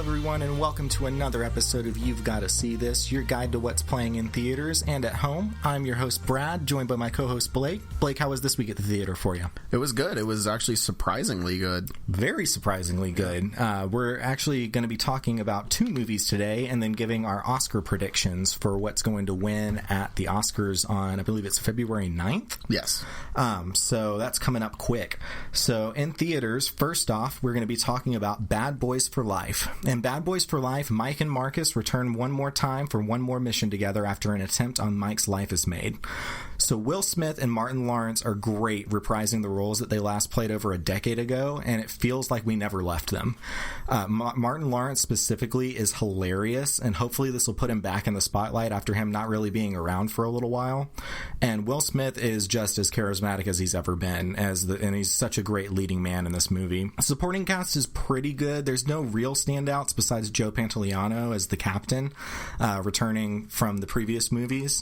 everyone, and welcome to another episode of You've Gotta See This, your guide to what's playing in theaters and at home. I'm your host, Brad, joined by my co-host, Blake. Blake, how was this week at the theater for you? It was good. It was actually surprisingly good. Very surprisingly good. We're actually going to be talking about two movies today and then giving our Oscar predictions for what's going to win at the Oscars on, I believe it's February 9th? Yes. So that's coming up quick. So in theaters, first off, we're going to be talking about Bad Boys for Life. In Bad Boys for Life, Mike and Marcus return one more time for one more mission together after an attempt on Mike's life is made. So Will Smith and Martin Lawrence are great reprising the roles that they last played over a decade ago, and it feels like we never left them. Martin Lawrence specifically is hilarious, and hopefully this will put him back in the spotlight after him not really being around for a little while. And Will Smith is just as charismatic as he's ever been, and he's such a great leading man in this movie. Supporting cast is pretty good. There's no real standouts besides Joe Pantoliano as the captain, returning from the previous movies.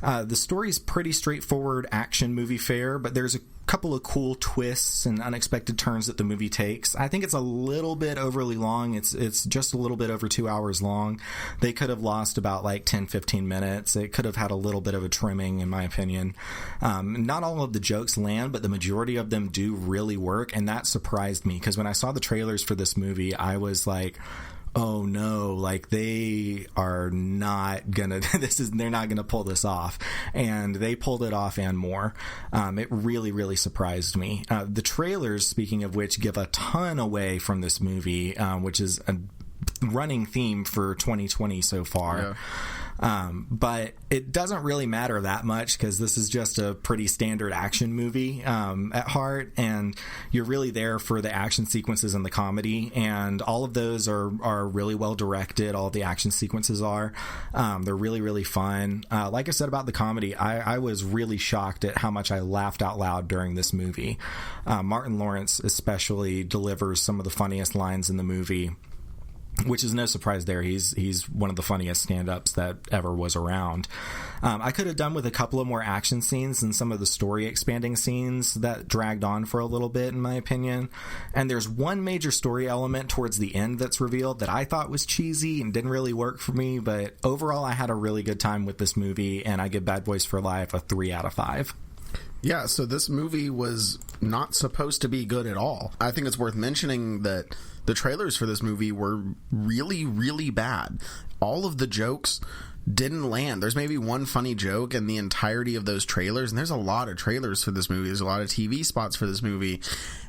The story's pretty straightforward action movie fare, but there's a couple of cool twists and unexpected turns that the movie takes. I think it's a little bit overly long. It's just a little bit over 2 hours long. They could have lost about like 10-15 minutes. It could have had a little bit of a trimming, in my opinion. Not all of the jokes land, but the majority of them do really work, and that surprised me, because when I saw the trailers for this movie, I was like, oh no, like they are not gonna, they're not gonna pull this off. And they pulled it off and more. It really, really surprised me. The trailers, speaking of which, give a ton away from this movie, which is a running theme for 2020 so far. Yeah. But it doesn't really matter that much, because this is just a pretty standard action movie at heart, and you're really there for the action sequences and the comedy, and all of those are really well directed. All of the action sequences are. They're really, really fun. Like I said about the comedy, I was really shocked at how much I laughed out loud during this movie. Martin Lawrence especially delivers some of the funniest lines in the movie, which is no surprise there. He's one of the funniest stand-ups that ever was around. I could have done with a couple of more action scenes and some of the story-expanding scenes that dragged on for a little bit, in my opinion. And there's one major story element towards the end that's revealed that I thought was cheesy and didn't really work for me, but overall I had a really good time with this movie, and I give Bad Boys for Life a 3 out of 5. Yeah, so this movie was not supposed to be good at all. I think it's worth mentioning that the trailers for this movie were really, really bad. All of the jokes didn't land. There's maybe one funny joke in the entirety of those trailers, and there's a lot of trailers for this movie. There's a lot of TV spots for this movie,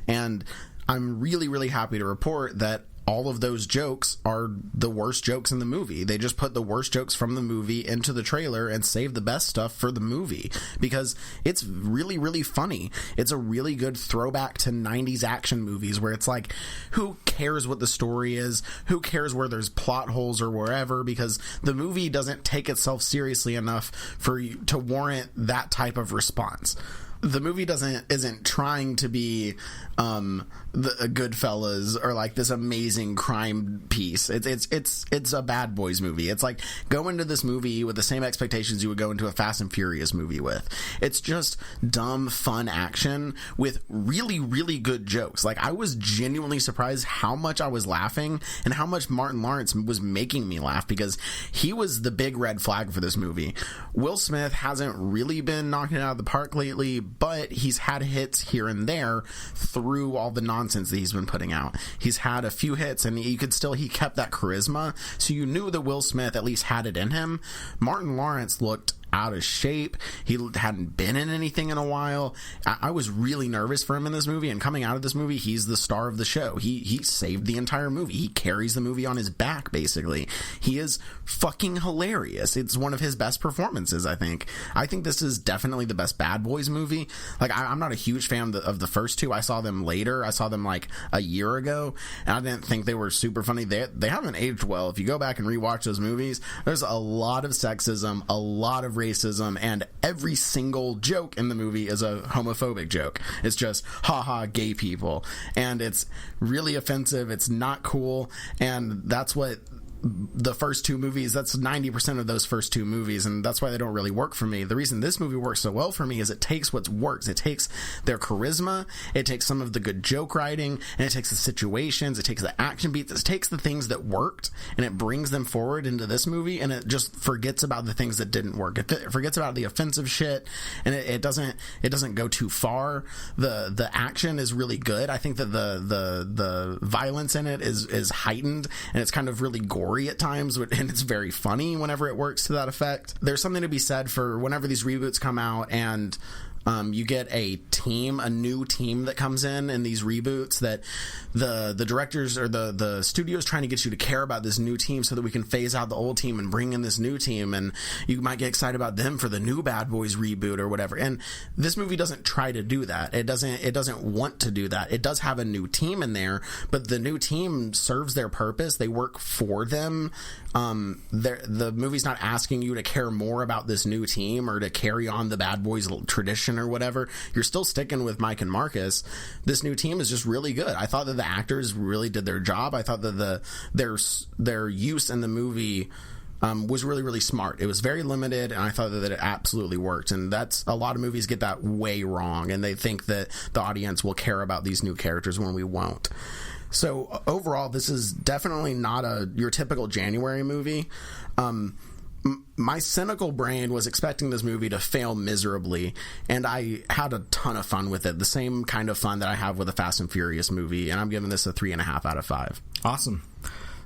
and I'm really, really happy to report that all of those jokes are the worst jokes in the movie. They just put the worst jokes from the movie into the trailer and save the best stuff for the movie, because it's really, really funny. It's a really good throwback to 90s action movies where it's like, who cares what the story is? Who cares where there's plot holes or wherever? Because the movie doesn't take itself seriously enough for you to warrant that type of response. The movie isn't trying to be the Goodfellas or like this amazing crime piece. It's a Bad Boys movie. It's like, go into this movie with the same expectations you would go into a Fast and Furious movie with. It's just dumb, fun action with really, really good jokes. Like, I was genuinely surprised how much I was laughing and how much Martin Lawrence was making me laugh, because he was the big red flag for this movie. Will Smith hasn't really been knocking it out of the park lately, but he's had hits here and there through all the nonsense that he's been putting out. He's had a few hits, and he kept that charisma, so you knew that Will Smith at least had it in him. Martin Lawrence looked out of shape. He hadn't been in anything in a while. I was really nervous for him in this movie, and coming out of this movie, he's the star of the show. He saved the entire movie. He carries the movie on his back, basically. He is fucking hilarious. It's one of his best performances, I think. I think this is definitely the best Bad Boys movie. Like, I'm not a huge fan of the first two. I saw them later. I saw them like a year ago, and I didn't think they were super funny. They haven't aged well. If you go back and rewatch those movies, there's a lot of sexism, a lot of racism, and every single joke in the movie is a homophobic joke. It's just, haha, gay people. And it's really offensive. It's not cool. And that's what the first two movies, that's 90% of those first two movies, and that's why they don't really work for me. The reason this movie works so well for me is it takes what works. It takes their charisma, it takes some of the good joke writing, and it takes the situations, it takes the action beats, it takes the things that worked, and it brings them forward into this movie, and it just forgets about the things that didn't work. It forgets about the offensive shit, and it doesn't go too far. The action is really good. I think that the violence in it is heightened, and it's kind of really gory at times, and it's very funny whenever it works to that effect. There's something to be said for whenever these reboots come out and you get a new team that comes in these reboots, that the directors or the studio's trying to get you to care about this new team so that we can phase out the old team and bring in this new team, and you might get excited about them for the new Bad Boys reboot or whatever. And this movie doesn't try to do that. It doesn't want to do that. It does have a new team in there, but the new team serves their purpose. They work for them. The movie's not asking you to care more about this new team or to carry on the Bad Boys tradition or whatever. You're still sticking with Mike and Marcus. This new team is just really good. I thought that the actors really did their job. I thought that their use in the movie was really, really smart. It was very limited, and I thought that it absolutely worked. And that's a lot of movies get that way wrong, and they think that the audience will care about these new characters when we won't. So overall, this is definitely not your typical January movie. My cynical brain was expecting this movie to fail miserably, and I had a ton of fun with it. The same kind of fun that I have with a Fast and Furious movie, and I'm giving this a 3.5 out of 5. Awesome.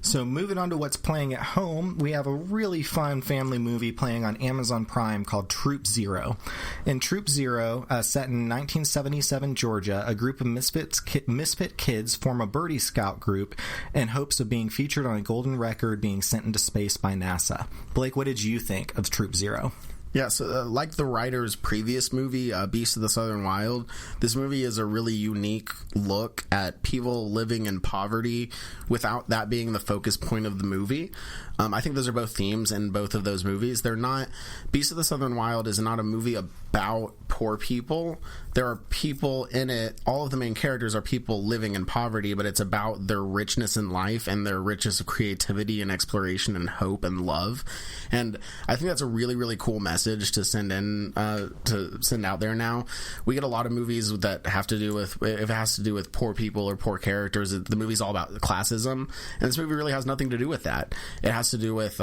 So moving on to what's playing at home, we have a really fun family movie playing on Amazon Prime called Troop Zero. In Troop Zero, set in 1977 Georgia, a group of misfit kids form a birdie scout group in hopes of being featured on a golden record being sent into space by NASA. Blake, what did you think of Troop Zero? Yeah, so like the writer's previous movie, Beasts of the Southern Wild, this movie is a really unique look at people living in poverty without that being the focus point of the movie. I think those are both themes in both of those movies. They're not... Beasts of the Southern Wild is not a movie about poor people. There are people in it. All of the main characters are people living in poverty, but it's about their richness in life and their richness of creativity and exploration and hope and love. And I think that's a really, really cool message to send out there now. We get a lot of movies that have to do with... If it has to do with poor people or poor characters, the movie's all about classism. And this movie really has nothing to do with that. It has to do with,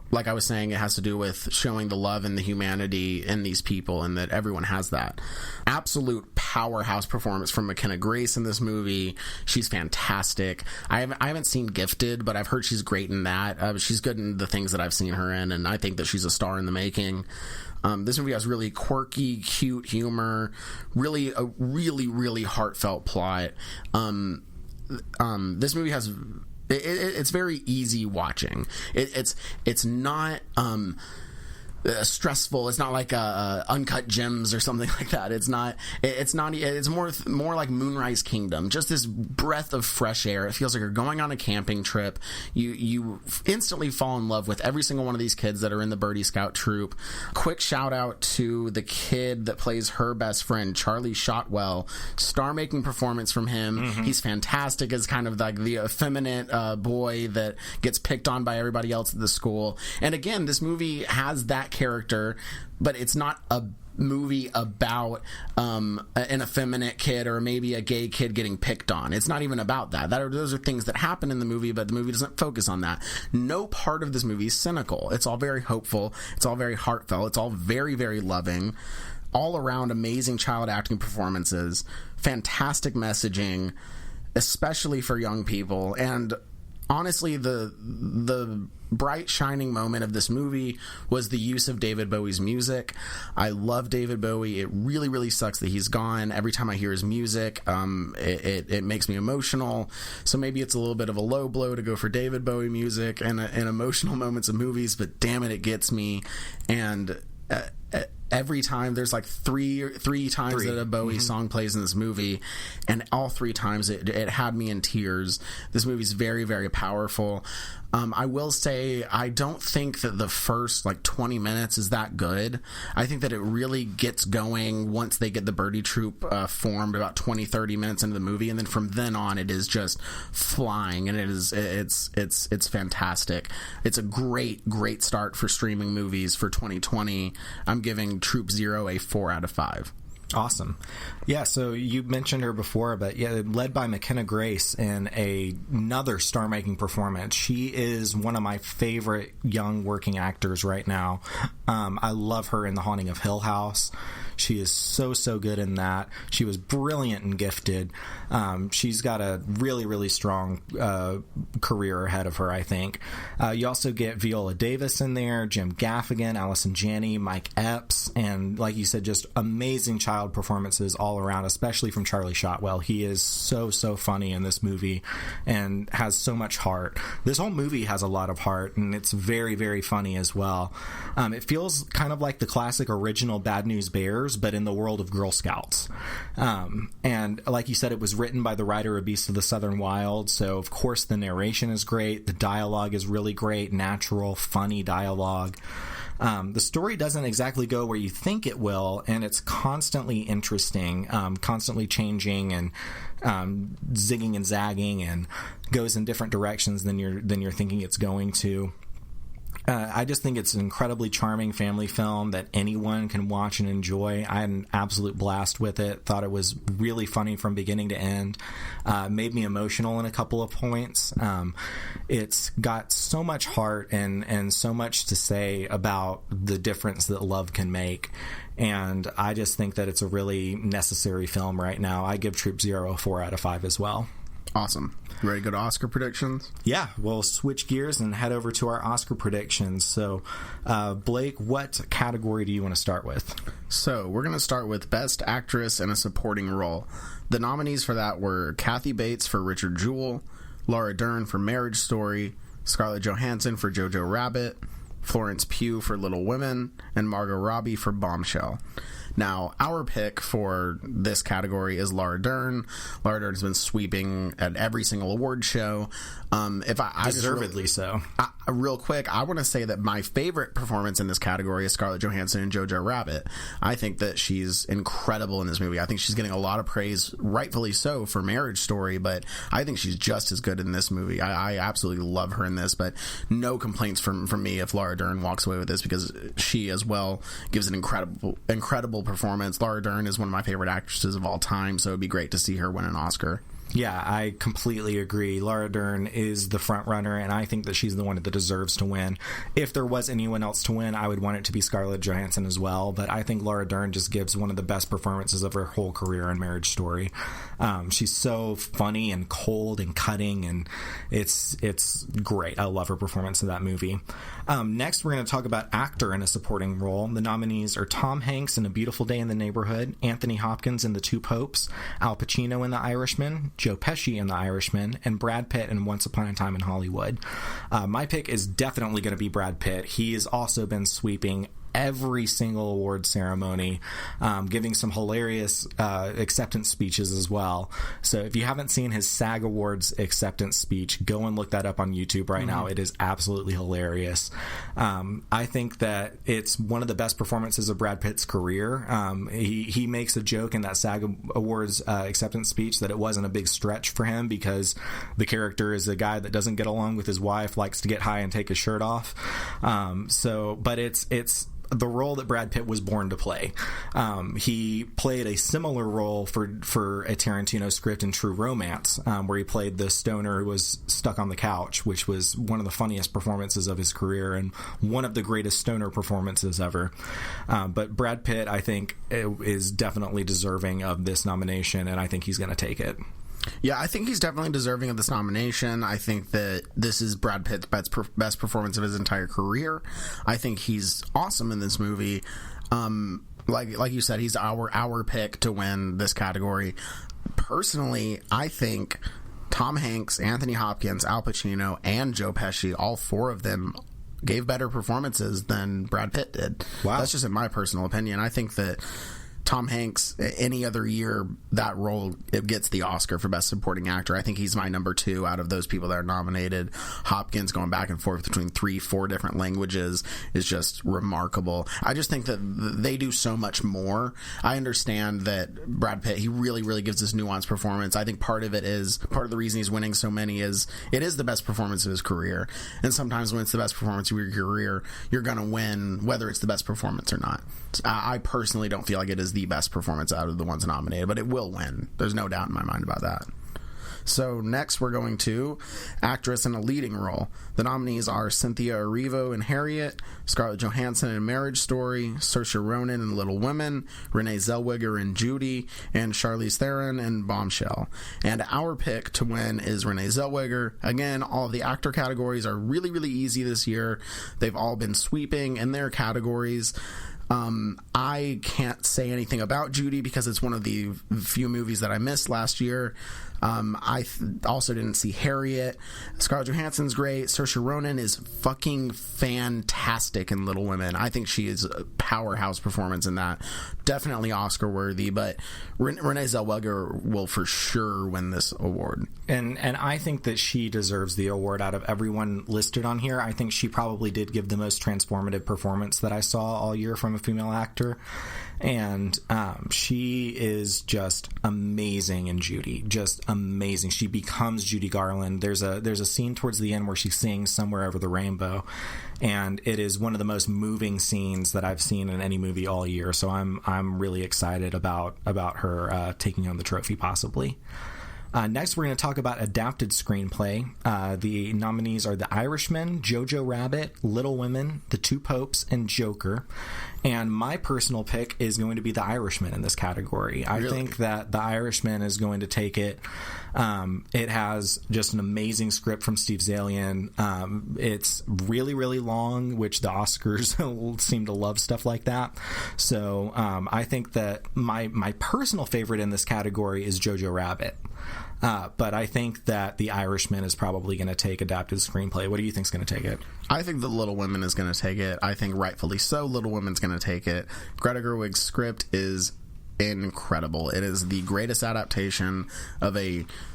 like I was saying, it has to do with showing the love and the humanity in these people, and that everyone has that. Absolute powerhouse performance from McKenna Grace in this movie. She's fantastic. I haven't seen Gifted, but I've heard she's great in that. She's good in the things that I've seen her in, and I think that she's a star in the making. This movie has really quirky, cute humor, really a really, really heartfelt plot. This movie has... It's very easy watching. It's not stressful. It's not like Uncut Gems or something like that. It's not. It's more like Moonrise Kingdom. Just this breath of fresh air. It feels like you're going on a camping trip. You instantly fall in love with every single one of these kids that are in the Birdie Scout troop. Quick shout out to the kid that plays her best friend, Charlie Shotwell. Star-making performance from him. Mm-hmm. He's fantastic as kind of like the effeminate boy that gets picked on by everybody else at the school. And again, this movie has that character, but it's not a movie about an effeminate kid or maybe a gay kid getting picked on. It's not even about that. Those are things that happen in the movie, but the movie doesn't focus on that. No part of this movie is cynical. It's all very hopeful. It's all very heartfelt. It's all very, very loving. All around amazing child acting performances, fantastic messaging, especially for young people. And honestly, the bright shining moment of this movie was the use of David Bowie's music. I love David Bowie. It really, really sucks that he's gone. Every time I hear his music, it makes me emotional. So maybe it's a little bit of a low blow to go for David Bowie music and emotional moments of movies, but damn it, it gets me. And every time there's like three times that a Bowie song plays in this movie, and all three times it had me in tears. This movie's very, very powerful. I will say I don't think that the first 20 minutes is that good. I think that it really gets going once they get the Birdie Troop formed about 20-30 minutes into the movie, and then from then on it is just flying, and it's fantastic. It's a great start for streaming movies for 2020. I'm giving Troop Zero a 4 out of 5. Awesome. Yeah, so you mentioned her before, but yeah, led by McKenna Grace in another star-making performance. She is one of my favorite young working actors right now. I love her in The Haunting of Hill House. She is so good in that. She was brilliant and gifted. She's got a really strong career ahead of her, I think. You also get Viola Davis in there, Jim Gaffigan, Allison Janney, Mike Epps, and like you said, just amazing child performances all around, especially from Charlie Shotwell. He is so funny in this movie and has so much heart. This whole movie has a lot of heart, and it's very funny as well. It feels kind of like the classic original Bad News Bears, but in the world of Girl Scouts. And like you said, it was written by the writer of Beasts of the Southern Wild, so of course the narration is great, the dialogue is really great, natural, funny dialogue. The story doesn't exactly go where you think it will, and it's constantly interesting, constantly changing and zigging and zagging, and goes in different directions than you're thinking it's going to. I just think it's an incredibly charming family film that anyone can watch and enjoy. I had an absolute blast with it. Thought it was really funny from beginning to end. Made me emotional in a couple of points. It's got so much heart and so much to say about the difference that love can make. And I just think that it's a really necessary film right now. I give Troop Zero a 4 out of 5 as well. Awesome. Ready to go to Oscar predictions? Yeah, we'll switch gears and head over to our Oscar predictions. So, Blake, what category do you want to start with? So, we're going to start with Best Actress in a Supporting Role. The nominees for that were Kathy Bates for Richard Jewell, Laura Dern for Marriage Story, Scarlett Johansson for Jojo Rabbit, Florence Pugh for Little Women, and Margot Robbie for Bombshell. Now, our pick for this category is Laura Dern. Laura Dern has been sweeping at every single award show. Deservedly so. Real quick, I want to say that my favorite performance in this category is Scarlett Johansson in Jojo Rabbit. I think that she's incredible in this movie. I think she's getting a lot of praise, rightfully so, for Marriage Story, but I think she's just as good in this movie. I absolutely love her in this, but no complaints from me if Laura Dern walks away with this, because she as well gives an incredible performance. Laura Dern is one of my favorite actresses of all time, so it'd be great to see her win an Oscar. Yeah, I completely agree. Laura Dern is the front runner, and I think that she's the one that deserves to win. If there was anyone else to win, I would want it to be Scarlett Johansson as well, but I think Laura Dern just gives one of the best performances of her whole career in Marriage Story. She's so funny and cold and cutting, and it's great. I love her performance in that movie. Next, we're going to talk about actor in a supporting role. The nominees are Tom Hanks in A Beautiful Day in the Neighborhood, Anthony Hopkins in The Two Popes, Al Pacino in The Irishman, Joe Pesci in The Irishman, and Brad Pitt in Once Upon a Time in Hollywood. My pick is definitely going to be Brad Pitt. He has also been sweeping every single award ceremony, giving some hilarious acceptance speeches as well. So if you haven't seen his SAG Awards acceptance speech, go and look that up on YouTube right now. It is absolutely hilarious. I think that it's one of the best performances of Brad Pitt's career. He makes a joke in that SAG Awards acceptance speech that it wasn't a big stretch for him because the character is a guy that doesn't get along with his wife, likes to get high and take his shirt off. But it's the role that Brad Pitt was born to play. He played a similar role for a Tarantino script in True Romance, where he played the stoner who was stuck on the couch, which was one of the funniest performances of his career and one of the greatest stoner performances ever. But Brad Pitt, I think, is definitely deserving of this nomination, and I think he's going to take it. Yeah, I think he's definitely deserving of this nomination. I think that this is Brad Pitt's best performance of his entire career. I think he's awesome in this movie. Like you said, he's our pick to win this category. Personally, I think Tom Hanks, Anthony Hopkins, Al Pacino, and Joe Pesci, all four of them gave better performances than Brad Pitt did. Wow. That's just in my personal opinion. I think that Tom Hanks, any other year, that role, it gets the Oscar for Best Supporting Actor. I think he's my number 2 out of those people that are nominated. Hopkins going back and forth between 3-4 different languages is just remarkable. I just think that they do so much more. I understand that Brad Pitt, he really, really gives this nuanced performance. I think part of the reason he's winning so many is it is the best performance of his career. And sometimes when it's the best performance of your career, you're going to win whether it's the best performance or not. I personally don't feel like it is the best performance out of the ones nominated, but it will win. There's no doubt in my mind about that. So next we're going to actress in a leading role. The nominees are Cynthia Erivo in Harriet, Scarlett Johansson in Marriage Story, Saoirse Ronan in Little Women, Renee Zellweger in Judy, and Charlize Theron in Bombshell. And our pick to win is Renee Zellweger. Again, all of the actor categories are really, really easy this year. They've all been sweeping in their categories. I can't say anything about Judy because it's one of the few movies that I missed last year. I also didn't see Harriet. Scarlett Johansson's great. Saoirse Ronan is fucking fantastic in Little Women. I think she is a powerhouse performance in that. Definitely Oscar worthy, but Renee Zellweger will for sure win this award. And I think that she deserves the award out of everyone listed on here. I think she probably did give the most transformative performance that I saw all year from a female actor. And she is just amazing in Judy. Just amazing. She becomes Judy Garland. There's a scene towards the end where she sings Somewhere Over the Rainbow, and it is one of the most moving scenes that I've seen in any movie all year. So I'm really excited about her taking home the trophy possibly. Next, we're going to talk about adapted screenplay. The nominees are The Irishman, Jojo Rabbit, Little Women, The Two Popes, and Joker. And my personal pick is going to be The Irishman in this category. I think that The Irishman is going to take it. It has just an amazing script from Steve Zalian. It's really, really long, which the Oscars seem to love stuff like that. So I think that my personal favorite in this category is Jojo Rabbit. But I think that The Irishman is probably going to take adapted screenplay. What do you think is going to take it? I think The Little Women is going to take it. I think rightfully so, Little Women's going to take it. Greta Gerwig's script is incredible. It is the greatest adaptation of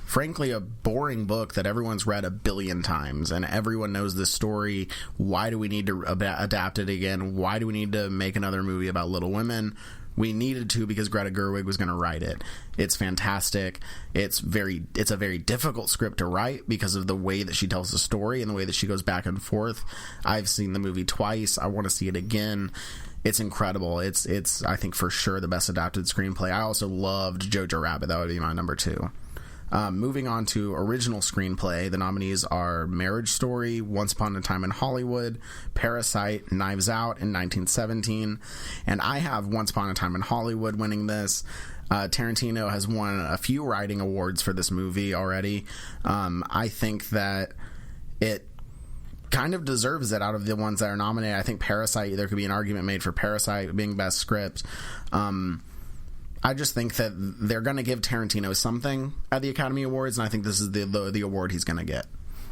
frankly a boring book that everyone's read 1 billion times, and everyone knows this story. Why do we need to adapt it again? Why do we need to make another movie about Little Women? We needed to because Greta Gerwig was going to write it. It's fantastic. It's a very difficult script to write because of the way that she tells the story and the way that she goes back and forth. I've seen the movie twice. I want to see it again. It's incredible. It's I think for sure the best adapted screenplay. I also loved Jojo Rabbit. That would be my number 2. Moving on to original screenplay, the nominees are Marriage Story, Once Upon a Time in Hollywood, Parasite, Knives Out, and 1917. And I have Once Upon a Time in Hollywood winning this. Tarantino has won a few writing awards for this movie already. I think that it kind of deserves it out of the ones that are nominated. I think Parasite, there could be an argument made for Parasite being best script. I just think that they're going to give Tarantino something at the Academy Awards, and I think this is the award he's going to get.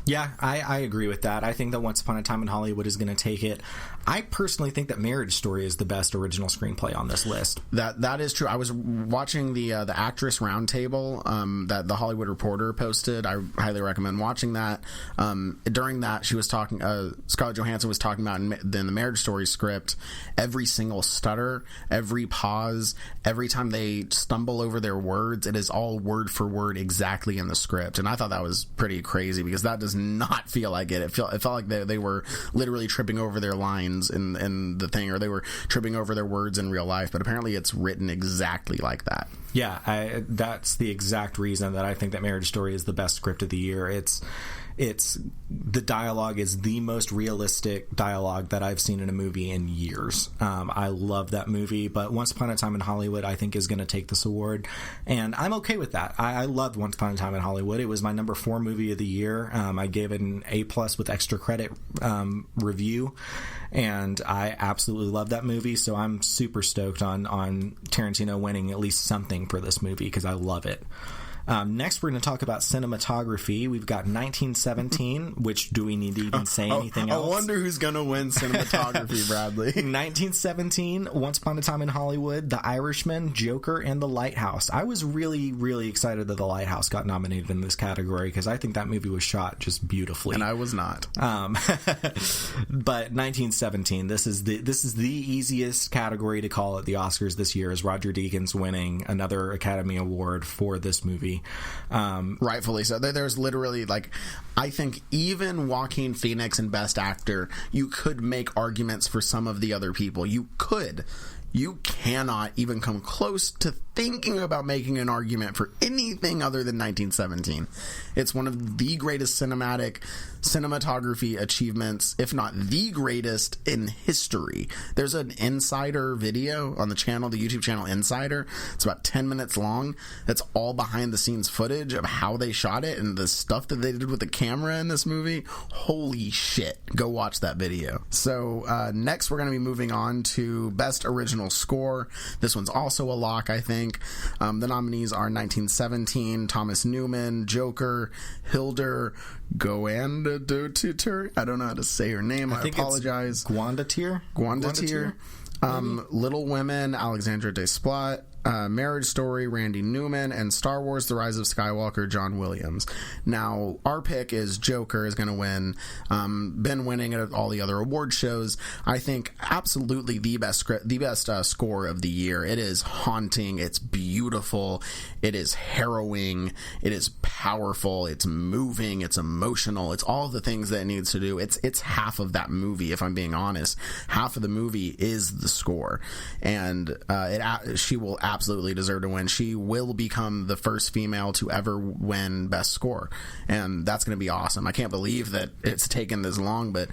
Yeah, I agree with that. I think that Once Upon a Time in Hollywood is going to take it. I personally think that Marriage Story is the best original screenplay on this list. That is true. I was watching the Actress Roundtable that the Hollywood Reporter posted. I highly recommend watching that. During that, she was talking. Scarlett Johansson was talking about in the Marriage Story script, every single stutter, every pause, every time they stumble over their words, it is all word for word exactly in the script. And I thought that was pretty crazy because that does not feel like it. It felt like they were literally tripping over their lines in the thing, or they were tripping over their words in real life, but apparently it's written exactly like that. Yeah, that's the exact reason that I think that Marriage Story is the best script of the year. It's the dialogue is the most realistic dialogue that I've seen in a movie in years. I love that movie, but Once Upon a Time in Hollywood I think is going to take this award, and I'm okay with that. I loved Once Upon a Time in Hollywood. It was my number 4 movie of the year. I gave it an A+ with extra credit review, and I absolutely love that movie, so I'm super stoked on Tarantino winning at least something for this movie because I love it. Next, we're going to talk about cinematography. We've got 1917, which do we need to even say anything else? I wonder who's going to win cinematography, Bradley. 1917, Once Upon a Time in Hollywood, The Irishman, Joker, and The Lighthouse. I was really, really excited that The Lighthouse got nominated in this category because I think that movie was shot just beautifully. And I was not. But 1917, this is the easiest category to call at the Oscars this year, is Roger Deakins winning another Academy Award for this movie. Rightfully so. There's literally, like, I think even Joaquin Phoenix in Best Actor, you could make arguments for some of the other people. You could. You cannot even come close to thinking about making an argument for anything other than 1917. It's one of the greatest cinematography achievements, if not the greatest, in history. There's an Insider video on the channel, the YouTube channel Insider. It's about 10 minutes long. It's all behind the scenes footage of how they shot it and the stuff that they did with the camera in this movie. Holy shit. Go watch that video. So next we're going to be moving on to Best Original Score. This one's also a lock, I think. The nominees are 1917, Thomas Newman, Joker, Hildur Guðnadóttir. I don't know how to say her name. I apologize. Guðnadóttir. Little Women, Alexandra Desplat. Marriage Story, Randy Newman, and Star Wars The Rise of Skywalker, John Williams. Now, our pick is Joker is going to win. Been winning at all the other award shows. I think absolutely the best score of the year. It is haunting. It's beautiful. It is harrowing. It is powerful. It's moving. It's emotional. It's all the things that it needs to do. It's half of that movie, if I'm being honest. Half of the movie is the score. And she will absolutely deserve to win. She will become the first female to ever win Best Score, and that's going to be awesome. I can't believe that it's taken this long, but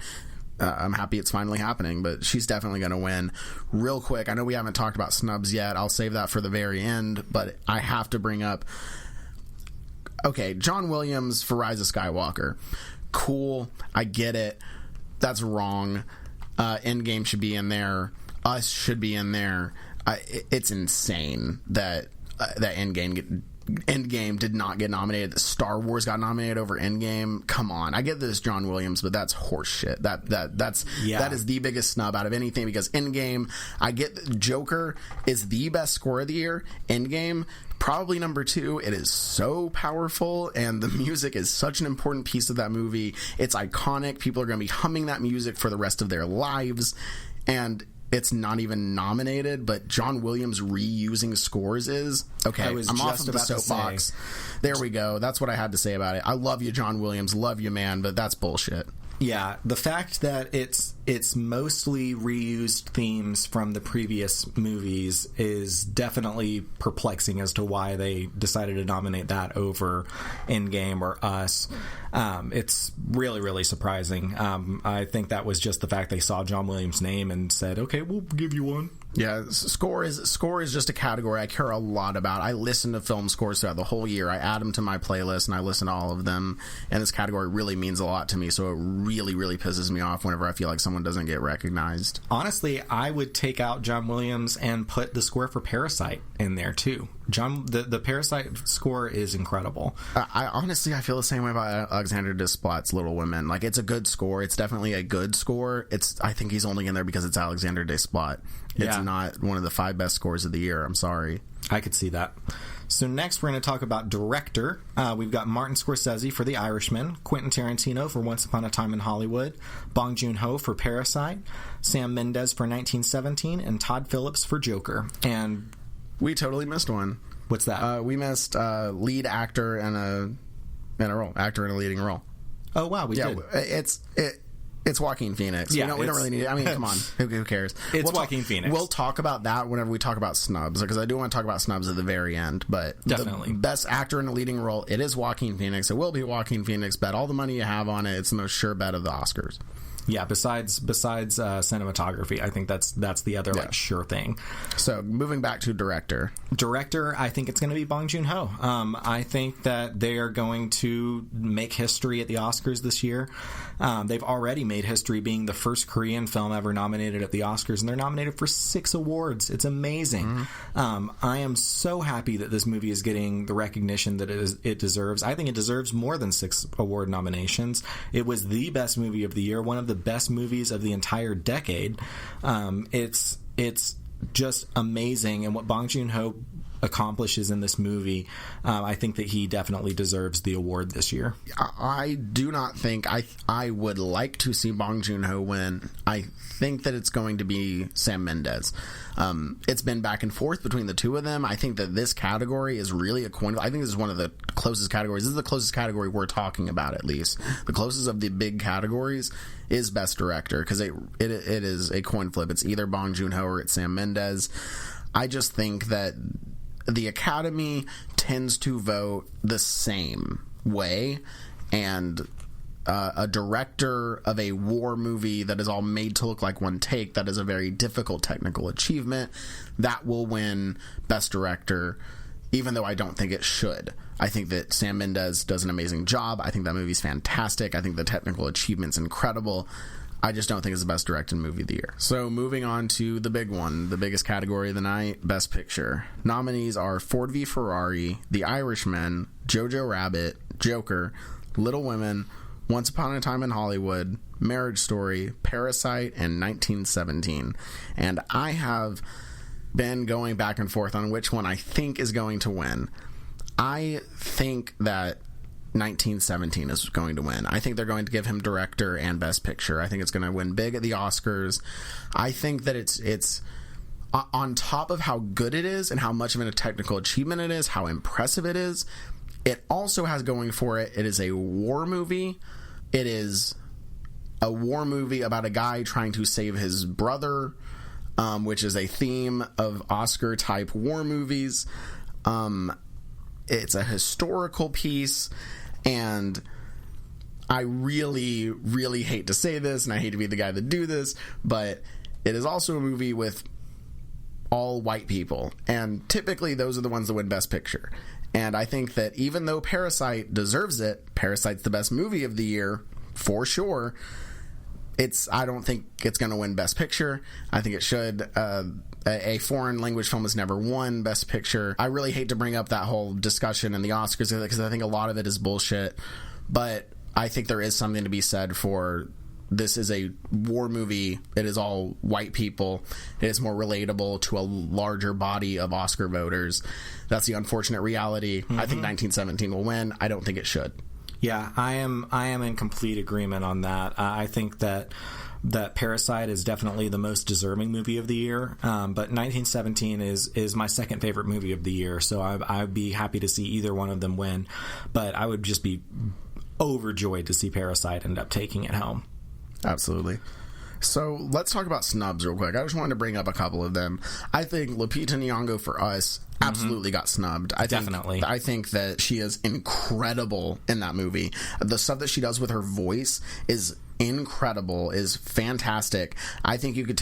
I'm happy it's finally happening. But she's definitely going to win. Real quick, I know we haven't talked about snubs yet. I'll save that for the very end, but I have to bring up, okay, John Williams for Rise of Skywalker. Cool, I get it. That's wrong. Endgame should be in there. Us should be in there. It's insane that Endgame did not get nominated. Star Wars got nominated over Endgame. Come on, I get this, John Williams, but that's horseshit. That is the biggest snub out of anything, because Endgame, I get Joker is the best score of the year. Endgame, probably number 2. It is so powerful, and the music is such an important piece of that movie. It's iconic. People are going to be humming that music for the rest of their lives, and it's not even nominated, but John Williams reusing scores is okay. I'm off of the soapbox. There we go. That's what I had to say about it. I love you, John Williams. Love you, man, but that's bullshit. Yeah, the fact that it's mostly reused themes from the previous movies is definitely perplexing as to why they decided to nominate that over Endgame or Us. It's really, really surprising. I think that was just the fact they saw John Williams' name and said, okay, we'll give you one. Yeah, score is just a category I care a lot about. I listen to film scores throughout the whole year. I add them to my playlist, and I listen to all of them. And this category really means a lot to me, so it really, really pisses me off whenever I feel like someone doesn't get recognized. Honestly, I would take out John Williams and put the score for Parasite in there, too. The Parasite score is incredible. I feel the same way about Alexander Desplat's Little Women. Like, it's a good score. It's definitely a good score. I think he's only in there because it's Alexander Desplat. It's not one of the 5 best scores of the year. I'm sorry. I could see that. So next we're going to talk about director. We've got Martin Scorsese for The Irishman, Quentin Tarantino for Once Upon a Time in Hollywood, Bong Joon-ho for Parasite, Sam Mendes for 1917, and Todd Phillips for Joker. And we totally missed one. What's that? We missed lead actor in a role. Actor in a leading role. Oh, wow, we did. It's Joaquin Phoenix. Yeah, we don't really need it. I mean, come on. Who cares? It's Joaquin Phoenix. We'll talk about that whenever we talk about snubs, because I do want to talk about snubs at the very end. But definitely. The best actor in a leading role, it is Joaquin Phoenix. It will be Joaquin Phoenix. Bet all the money you have on it. It's the most sure bet of the Oscars. Yeah, besides cinematography, I think that's the other like sure thing. So moving back to director, I think it's going to be Bong Joon-ho. I think that they are going to make history at the Oscars this year. They've already made history being the first Korean film ever nominated at the Oscars, and they're nominated for 6 awards. It's amazing. I am so happy that this movie is getting the recognition that it deserves. I think it deserves more than 6 award nominations. It was the best movie of the year, one of the best movies of the entire decade. It's just amazing, and what Bong Joon-ho accomplishes in this movie, I think that he definitely deserves the award this year. I do not think I would like to see Bong Joon-ho win. I think that it's going to be Sam Mendes. It's been back and forth between the two of them. I think that this category is really a coin. I think this is one of the closest categories. This is the closest category we're talking about, at least. The closest of the big categories is Best Director, because it is a coin flip. It's either Bong Joon-ho or it's Sam Mendes. I just think that the Academy tends to vote the same way, and a director of a war movie that is all made to look like one take, that is a very difficult technical achievement, that will win Best Director, even though I don't think it should. I think that Sam Mendes does an amazing job. I think that movie's fantastic. I think the technical achievement's incredible. I just don't think it's the best directed movie of the year. So moving on to the big one, the biggest category of the night, Best Picture. Nominees are Ford v. Ferrari, The Irishman, Jojo Rabbit, Joker, Little Women, Once Upon a Time in Hollywood, Marriage Story, Parasite, and 1917. And I have been going back and forth on which one I think is going to win. I think that 1917 is going to win. I think they're going to give him director and best picture. I think it's going to win big at the Oscars. I think that it's on top of how good it is and how much of a technical achievement it is, how impressive it is, it also has going for it is a war movie. It is a war movie about a guy trying to save his brother, which is a theme of Oscar-type war movies. It's a historical piece, and I really, really hate to say this, and I hate to be the guy that do this, but it is also a movie with all white people, and typically those are the ones that win Best Picture. And I think that even though Parasite deserves it, Parasite's the best movie of the year, for sure, I don't think it's going to win Best Picture. I think it should. A foreign language film has never won Best Picture. I really hate to bring up that whole discussion in the Oscars because I think a lot of it is bullshit. But I think there is something to be said for this is a war movie. It is all white people. It is more relatable to a larger body of Oscar voters. That's the unfortunate reality. I think 1917 will win. I don't think it should. Yeah, I am in complete agreement on that. I think that Parasite is definitely the most deserving movie of the year, but 1917 is my second favorite movie of the year, so I'd be happy to see either one of them win, but I would just be overjoyed to see Parasite end up taking it home. Absolutely. So let's talk about snubs real quick. I just wanted to bring up a couple of them. I think Lupita Nyong'o for Us absolutely got snubbed. I think that she is incredible in that movie. The stuff that she does with her voice is incredible, is fantastic. I think you could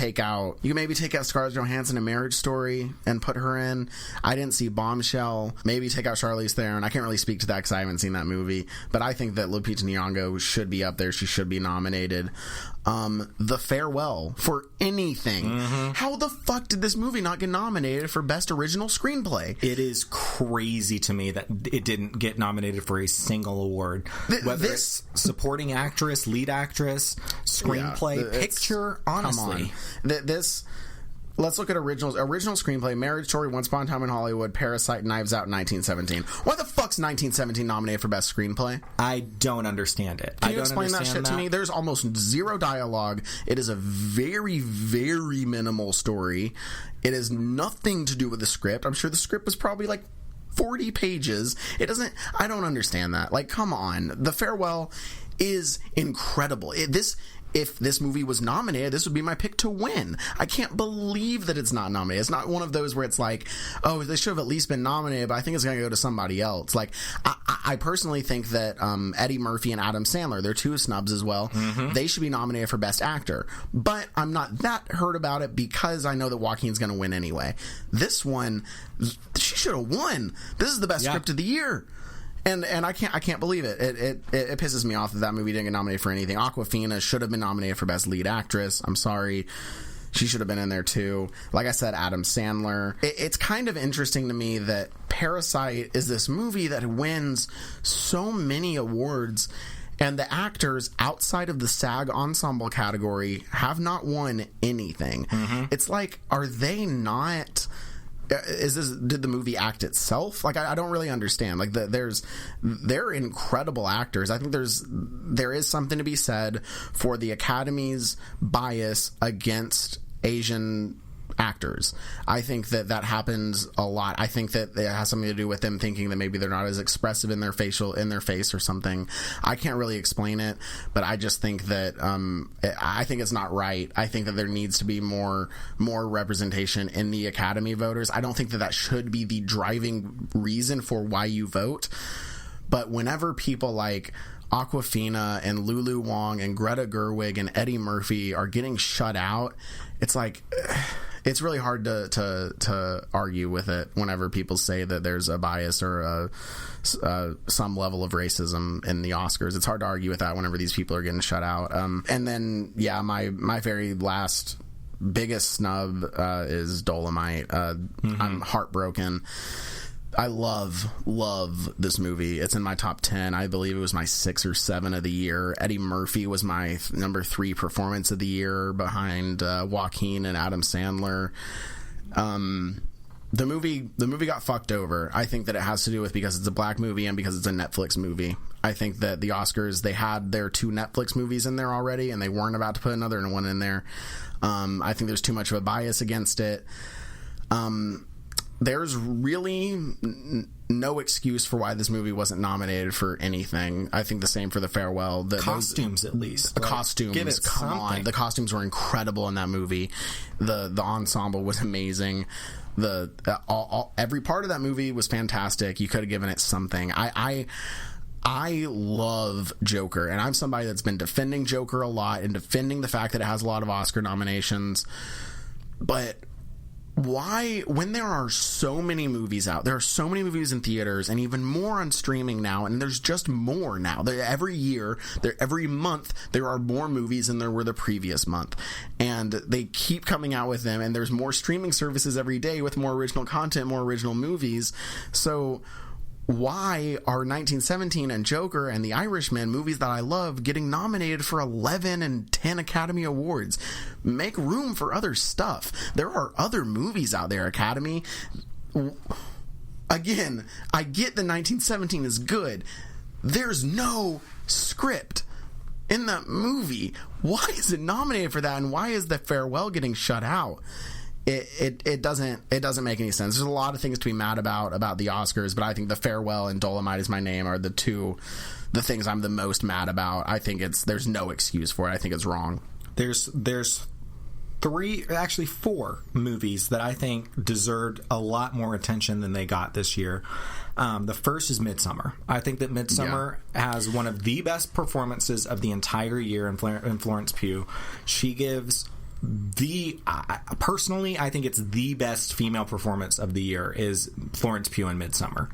maybe take out Scarlett Johansson in Marriage Story and put her in. I didn't see Bombshell. Maybe take out Charlize Theron. I can't really speak to that because I haven't seen that movie, but I think that Lupita Nyong'o should be up there. She should be nominated. The Farewell, for anything. How the fuck did this movie not get nominated for Best Original Screenplay? It is crazy to me that it didn't get nominated for a single award. Whether it's supporting actress, lead actress, screenplay, picture, honestly. Come on. Let's look at original screenplay: Marriage Story, Once Upon a Time in Hollywood, Parasite, Knives Out, 1917. Why the fuck's 1917 nominated for Best Screenplay? I don't understand it. Can you explain that shit to me? There's almost zero dialogue. It is a very, very minimal story. It has nothing to do with the script. I'm sure the script was probably like 40 pages. I don't understand that. Like, come on. The Farewell is incredible. if this movie was nominated, this would be my pick to win. I can't believe that it's not nominated. It's not one of those where it's like, oh, they should have at least been nominated, but I think it's going to go to somebody else. Like, I personally think that Eddie Murphy and Adam Sandler, they're two snubs as well. Mm-hmm. They should be nominated for Best Actor. But I'm not that hurt about it because I know that Joaquin's going to win anyway. This one, she should have won. This is the best script of the year. And I can't believe it. It pisses me off that movie didn't get nominated for anything. Awkwafina should have been nominated for Best Lead Actress. I'm sorry. She should have been in there too. Like I said, Adam Sandler. It's kind of interesting to me that Parasite is this movie that wins so many awards, and the actors outside of the SAG Ensemble category have not won anything. Mm-hmm. It's like, are they not... did the movie act itself? Like, I don't really understand. Like, they're incredible actors. I think there is something to be said for the Academy's bias against Asian actors. I think that happens a lot. I think that it has something to do with them thinking that maybe they're not as expressive in their face or something. I can't really explain it, but I just think that I think it's not right. I think that there needs to be more representation in the Academy voters. I don't think that should be the driving reason for why you vote. But whenever people like Awkwafina and Lulu Wang and Greta Gerwig and Eddie Murphy are getting shut out, it's like... It's really hard to argue with it whenever people say that there's a bias or some level of racism in the Oscars. It's hard to argue with that whenever these people are getting shut out. And then, my very last biggest snub is Dolomite. I'm heartbroken. I love this movie. It's in my top 10. I believe it was my 6 or 7 of the year. Eddie Murphy was my number 3 performance of the year behind Joaquin and Adam Sandler. The movie got fucked over. I think that it has to do with because it's a black movie and because it's a Netflix movie. I think that the Oscars, they had their 2 Netflix movies in there already and they weren't about to put another one in there. I think there's too much of a bias against it. There's really no excuse for why this movie wasn't nominated for anything. I think the same for The Farewell. Costumes, at least. The costumes. Give it come something. on. The costumes were incredible in that movie. The ensemble was amazing. Every part of that movie was fantastic. You could have given it something. I love Joker, and I'm somebody that's been defending Joker a lot and defending the fact that it has a lot of Oscar nominations. But... why, when there are so many movies out, there are so many movies in theaters and even more on streaming now, and there's just more now. Every month, there are more movies than there were the previous month. And they keep coming out with them, and there's more streaming services every day with more original content, more original movies. So... why are 1917 and Joker and The Irishman, movies that I love, getting nominated for 11 and 10 Academy Awards? Make room for other stuff. There are other movies out there, Academy. Again, I get that 1917 is good. There's no script in that movie. Why is it nominated for that, and why is The Farewell getting shut out? It doesn't make any sense. There's a lot of things to be mad about the Oscars, but I think The Farewell and Dolomite Is My Name are the things I'm the most mad about. I think there's no excuse for it. I think it's wrong. There's 4 movies that I think deserved a lot more attention than they got this year. The first is Midsommar. I think that Midsommar has one of the best performances of the entire year in Florence Pugh. She gives... personally, I think it's the best female performance of the year is Florence Pugh in Midsommar.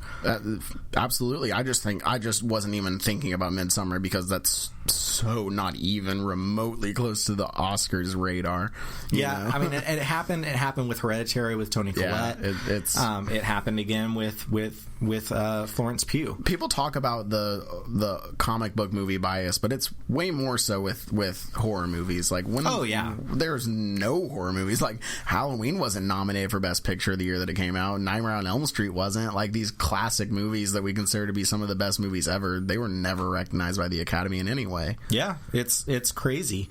Absolutely. I just wasn't even thinking about Midsommar because that's so not even remotely close to the Oscars radar. Yeah, I mean, it happened with Hereditary with Toni Collette. Yeah, it happened again with Florence Pugh. People talk about the comic book movie bias, but it's way more so with horror movies. Like there's no horror movies. Like Halloween wasn't nominated for Best Picture of the year that it came out. Nightmare on Elm Street wasn't. Like these classic movies that we consider to be some of the best movies ever, they were never recognized by the Academy in any way. Yeah, it's crazy.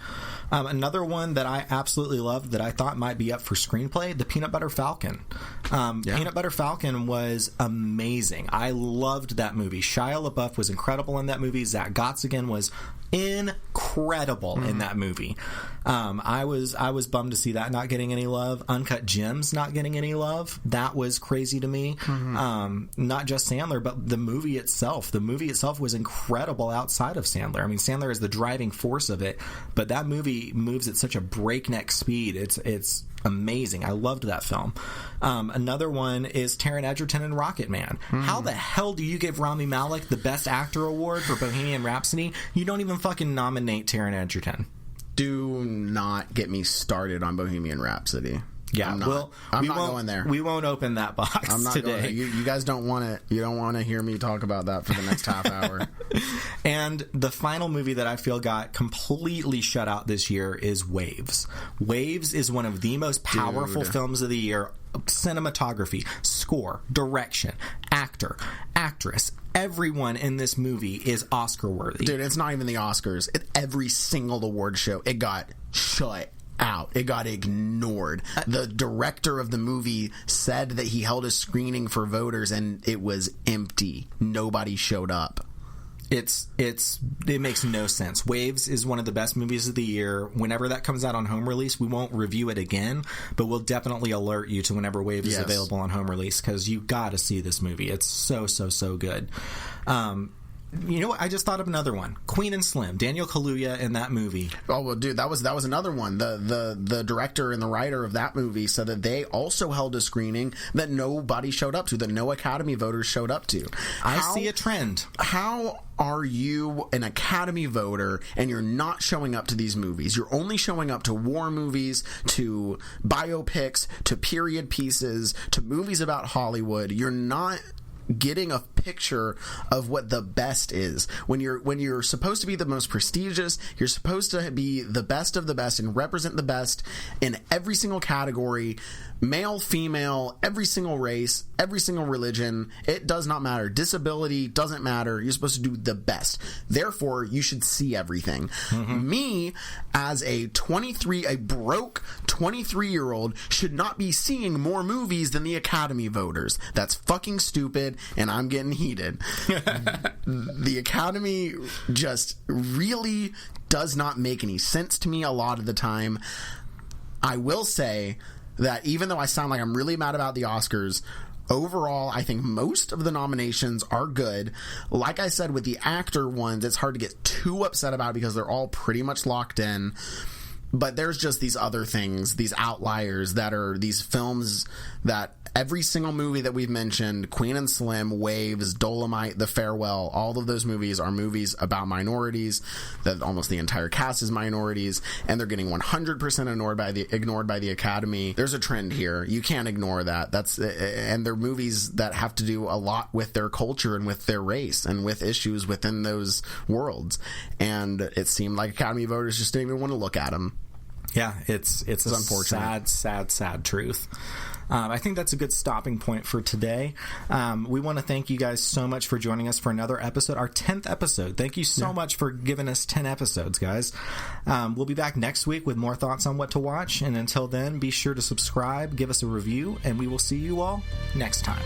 Another one that I absolutely loved that I thought might be up for screenplay, The Peanut Butter Falcon. Peanut Butter Falcon was amazing. I loved that movie. Shia LaBeouf was incredible in that movie. Zach Gottsagen was incredible in that movie. I was bummed to see that not getting any love. Uncut Gems not getting any love. That was crazy to me. Not just Sandler, but the movie itself. The movie itself was incredible outside of Sandler. I mean, Sandler is the driving force of it, but that movie moves at such a breakneck speed. It's amazing. I loved that film. Another one is Taron Egerton in Rocket Man. How the hell do you give Rami Malek the Best Actor award for Bohemian Rhapsody? You don't even fucking nominate Taron Egerton. Do not get me started on Bohemian Rhapsody. Yeah, I'm not going there. We won't open that box I'm not today. Going there. You guys don't want it. You don't want to hear me talk about that for the next half hour. And the final movie that I feel got completely shut out this year is Waves. Waves is one of the most powerful films of the year. Cinematography, score, direction, actor, actress, everyone in this movie is Oscar worthy. Dude, it's not even the Oscars. Every single award show, it got shut out. It got ignored. The director of the movie said that he held a screening for voters and it was empty. Nobody showed up. It makes no sense. Waves is one of the best movies of the year. Whenever that comes out on home release, we won't review it again, but we'll definitely alert you to whenever Waves is available on home release, because you got to see this movie. It's so good. You know what? I just thought of another one. Queen and Slim. Daniel Kaluuya in that movie. Oh, well, dude, that was another one. The director and the writer of that movie said that they also held a screening that nobody showed up to, that no Academy voters showed up to. I see a trend. How are you an Academy voter and you're not showing up to these movies? You're only showing up to war movies, to biopics, to period pieces, to movies about Hollywood. You're not getting a picture of what the best is. When you're supposed to be the most prestigious, you're supposed to be the best of the best and represent the best in every single category, male, female, every single race, every single religion. It does not matter. Disability doesn't matter. You're supposed to do the best. Therefore, you should see everything. Me, as a broke 23-year-old, should not be seeing more movies than the Academy voters. That's fucking stupid, and I'm getting heated. The Academy just really does not make any sense to me a lot of the time. I will say that even though I sound like I'm really mad about the Oscars, overall, I think most of the nominations are good. Like I said, with the actor ones, it's hard to get too upset about because they're all pretty much locked in. But there's just these other things, these outliers that are these films that every single movie that we've mentioned, Queen and Slim, Waves, Dolomite, The Farewell, all of those movies are movies about minorities, that almost the entire cast is minorities, and they're getting 100% ignored by the Academy. There's a trend here. You can't ignore that. And they're movies that have to do a lot with their culture and with their race and with issues within those worlds. And it seemed like Academy voters just didn't even want to look at them. Yeah, it's unfortunate. Sad truth. I think that's a good stopping point for today. We want to thank you guys so much for joining us for another episode, our 10th episode. Thank you so much for giving us 10 episodes, guys. We'll be back next week with more thoughts on what to watch. And until then, be sure to subscribe, give us a review, and we will see you all next time.